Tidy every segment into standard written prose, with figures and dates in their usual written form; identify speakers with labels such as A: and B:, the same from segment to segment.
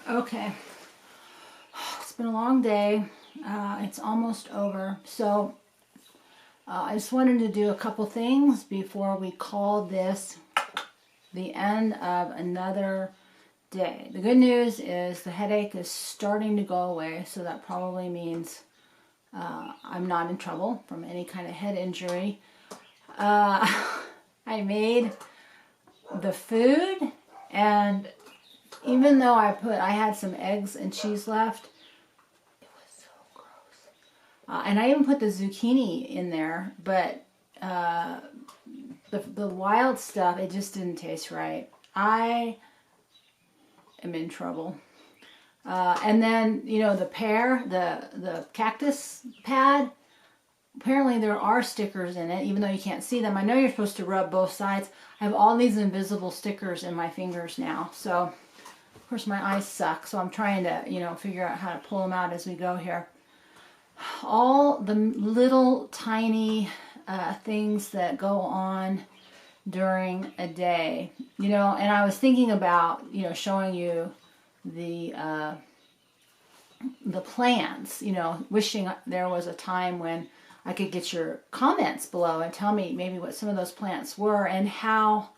A: Okay, it's been a long day. It's almost over. So I just wanted to do a couple things before we call this the end of another day. The good news is the headache is starting to go away, so that probably means I'm not in trouble from any kind of head injury. I made the food, and even though I had some eggs and cheese left, it was so gross. And I even put the zucchini in there, but the wild stuff, it just didn't taste right. I am in trouble. And then, you know, the pear, the cactus pad, apparently there are stickers in it, even though you can't see them. I know you're supposed to rub both sides. I have all these invisible stickers in my fingers now. So, of course, my eyes suck. So I'm trying to, you know, figure out how to pull them out as we go here. All the little tiny things that go on during a day, you know, and I was thinking about, you know, showing you the plans, you know, wishing there was a time when I could get your comments below and tell me maybe what some of those plants were and how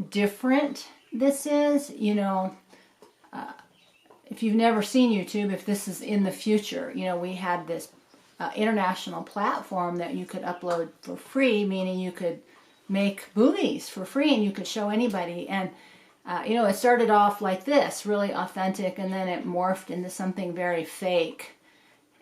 A: different this is. You know, if you've never seen YouTube, if this is in the future, you know, we had this international platform that you could upload for free, meaning you could make movies for free and you could show anybody. And you know, it started off like this, really authentic, and then it morphed into something very fake,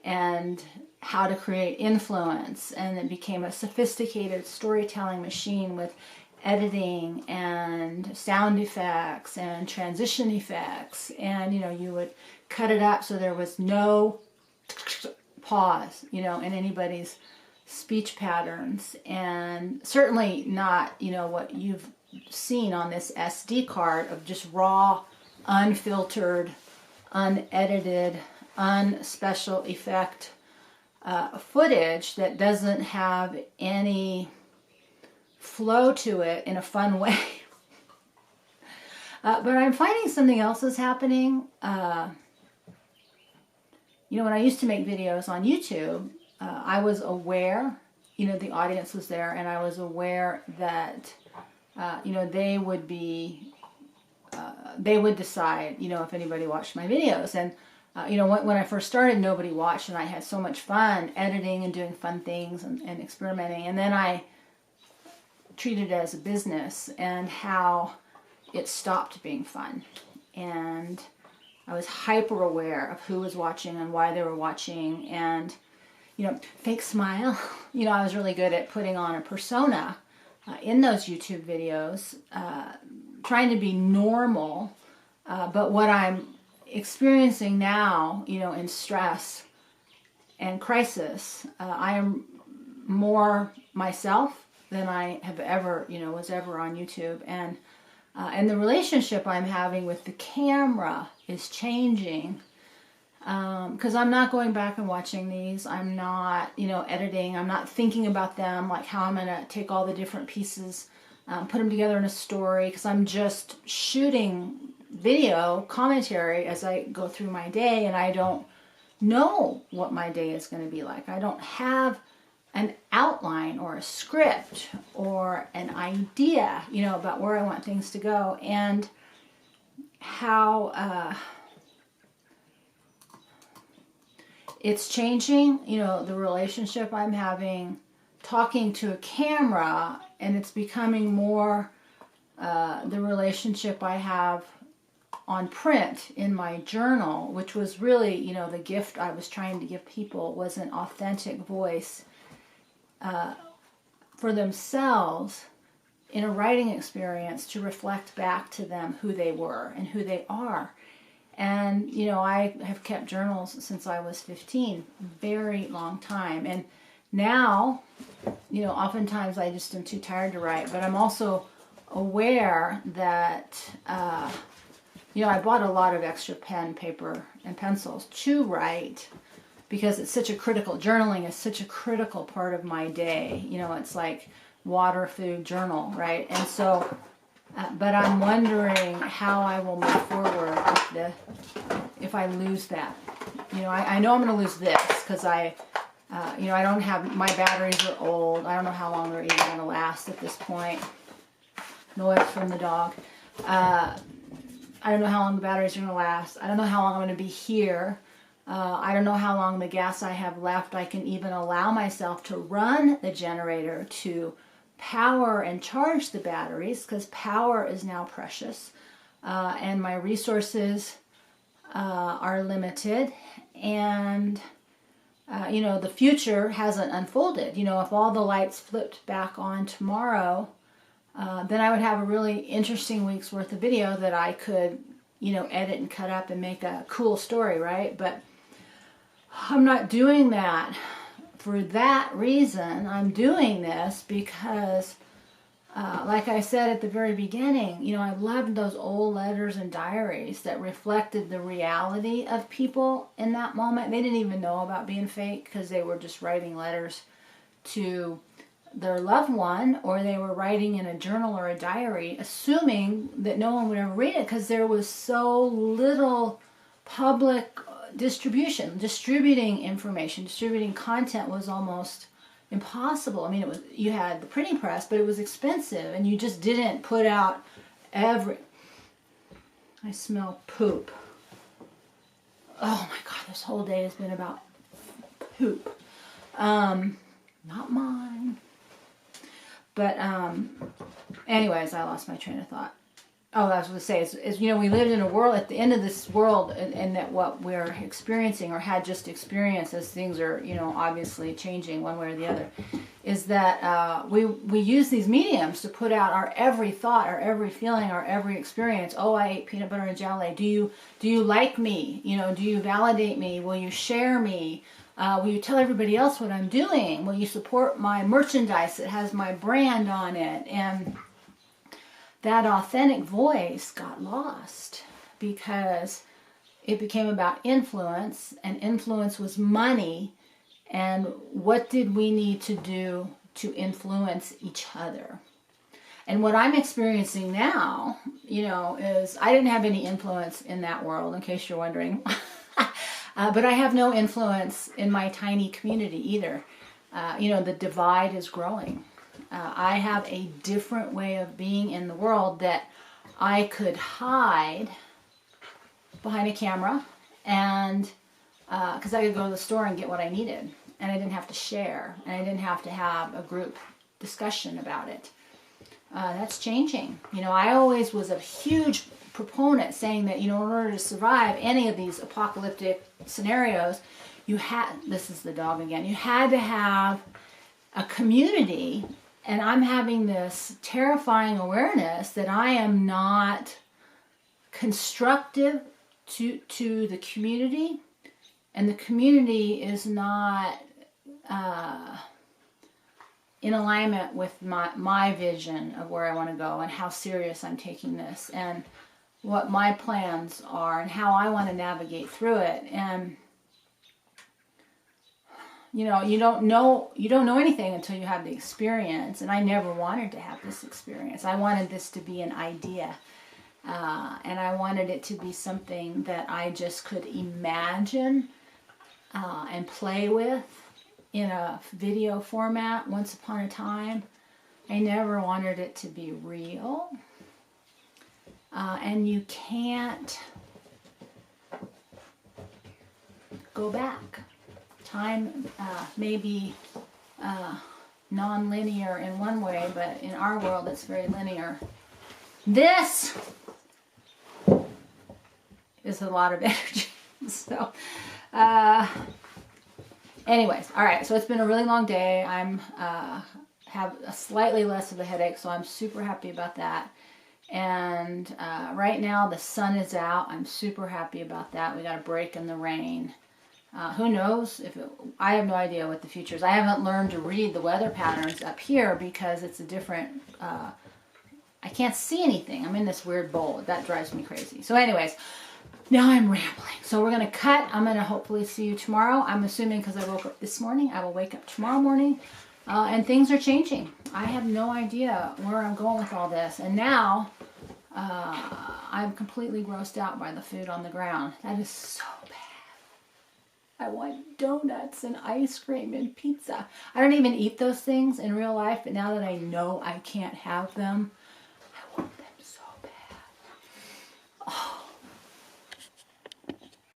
A: and how to create influence, and it became a sophisticated storytelling machine with editing and sound effects and transition effects, and you know, you would cut it up so there was no pause, you know, in anybody's speech patterns, and certainly not, you know, what you've seen on this SD card of just raw, unfiltered, unedited, unspecial effect footage that doesn't have any flow to it in a fun way. But I'm finding something else is happening. You know, when I used to make videos on YouTube, I was aware, you know, the audience was there, and I was aware that you know, they would decide, you know, if anybody watched my videos. And, you know, when I first started, nobody watched, and I had so much fun editing and doing fun things and experimenting. And then I treated it as a business, and how it stopped being fun. And I was hyper aware of who was watching and why they were watching. And, you know, fake smile. You know, I was really good at putting on a persona in those YouTube videos, trying to be normal, but what I'm experiencing now, you know, in stress and crisis, I am more myself than I have ever, you know, was ever on YouTube, and the relationship I'm having with the camera is changing. Because I'm not going back and watching these. I'm not, you know, editing. I'm not thinking about them, like how I'm going to take all the different pieces, put them together in a story, because I'm just shooting video commentary as I go through my day, and I don't know what my day is going to be like. I don't have an outline or a script or an idea, you know, about where I want things to go, and how it's changing, you know, the relationship I'm having talking to a camera, and it's becoming more the relationship I have on print in my journal, which was really, you know, the gift I was trying to give people, was an authentic voice for themselves in a writing experience to reflect back to them who they were and who they are. And, you know, I have kept journals since I was 15, very long time. And now, you know, oftentimes I just am too tired to write, but I'm also aware that, you know, I bought a lot of extra pen, paper, and pencils to write, because it's such a critical, journaling is such a critical part of my day. You know, it's like water, food, journal, right? And so But I'm wondering how I will move forward if I lose that. You know, I know I'm going to lose this because you know, I don't have, my batteries are old. I don't know how long they're even going to last at this point. Noise from the dog. I don't know how long the batteries are going to last. I don't know how long I'm going to be here. I don't know how long the gas I have left I can even allow myself to run the generator to power and charge the batteries, because power is now precious. And my resources are limited. And you know, the future hasn't unfolded. You know, if all the lights flipped back on tomorrow, then I would have a really interesting week's worth of video that I could, you know, edit and cut up and make a cool story, right? But I'm not doing that for that reason. I'm doing this because, like I said at the very beginning, you know, I loved those old letters and diaries that reflected the reality of people in that moment. They didn't even know about being fake because they were just writing letters to their loved one, or they were writing in a journal or a diary, assuming that no one would ever read it because there was so little public distribution. Distributing information, distributing content was almost impossible. I mean, it was, you had the printing press, but it was expensive, and you just didn't put out every... I smell poop. Oh my God, this whole day has been about poop. Not mine. But anyways, I lost my train of thought. Oh, I was going to say, is, you know, we lived in a world, at the end of this world, and that what we're experiencing or had just experienced, as things are, you know, obviously changing one way or the other, is that we use these mediums to put out our every thought, our every feeling, our every experience. Oh, I ate peanut butter and jelly. Do you like me? You know, do you validate me? Will you share me? Will you tell everybody else what I'm doing? Will you support my merchandise that has my brand on it? And that authentic voice got lost because it became about influence, and influence was money. And what did we need to do to influence each other? And what I'm experiencing now, you know, is I didn't have any influence in that world, in case you're wondering. But I have no influence in my tiny community either. You know, the divide is growing. I have a different way of being in the world that I could hide behind a camera, and because I could go to the store and get what I needed, and I didn't have to share, and I didn't have to have a group discussion about it. That's changing. You know, I always was a huge proponent saying that, you know, in order to survive any of these apocalyptic scenarios, you had, this is the dog again, you had to have a community. And I'm having this terrifying awareness that I am not constructive to the community, and the community is not in alignment with my vision of where I want to go and how serious I'm taking this and what my plans are and how I want to navigate through it. And you know, you don't know anything until you have the experience. And I never wanted to have this experience. I wanted this to be an idea. And I wanted it to be something that I just could imagine and play with in a video format once upon a time. I never wanted it to be real. And you can't go back. Time may be non-linear in one way, but in our world it's very linear. This is a lot of energy. So, anyways, all right. So it's been a really long day. I'm have a slightly less of a headache, so I'm super happy about that. And right now the sun is out. I'm super happy about that. We got a break in the rain. Who knows if I have no idea what the future is. I haven't learned to read the weather patterns up here because it's a different, I can't see anything. I'm in this weird bowl. That drives me crazy. So anyways, now I'm rambling. So we're going to cut. I'm going to hopefully see you tomorrow. I'm assuming because I woke up this morning, I will wake up tomorrow morning. And things are changing. I have no idea where I'm going with all this. And now I'm completely grossed out by the food on the ground. That is so bad. I want donuts and ice cream and pizza. I don't even eat those things in real life, but now that I know I can't have them,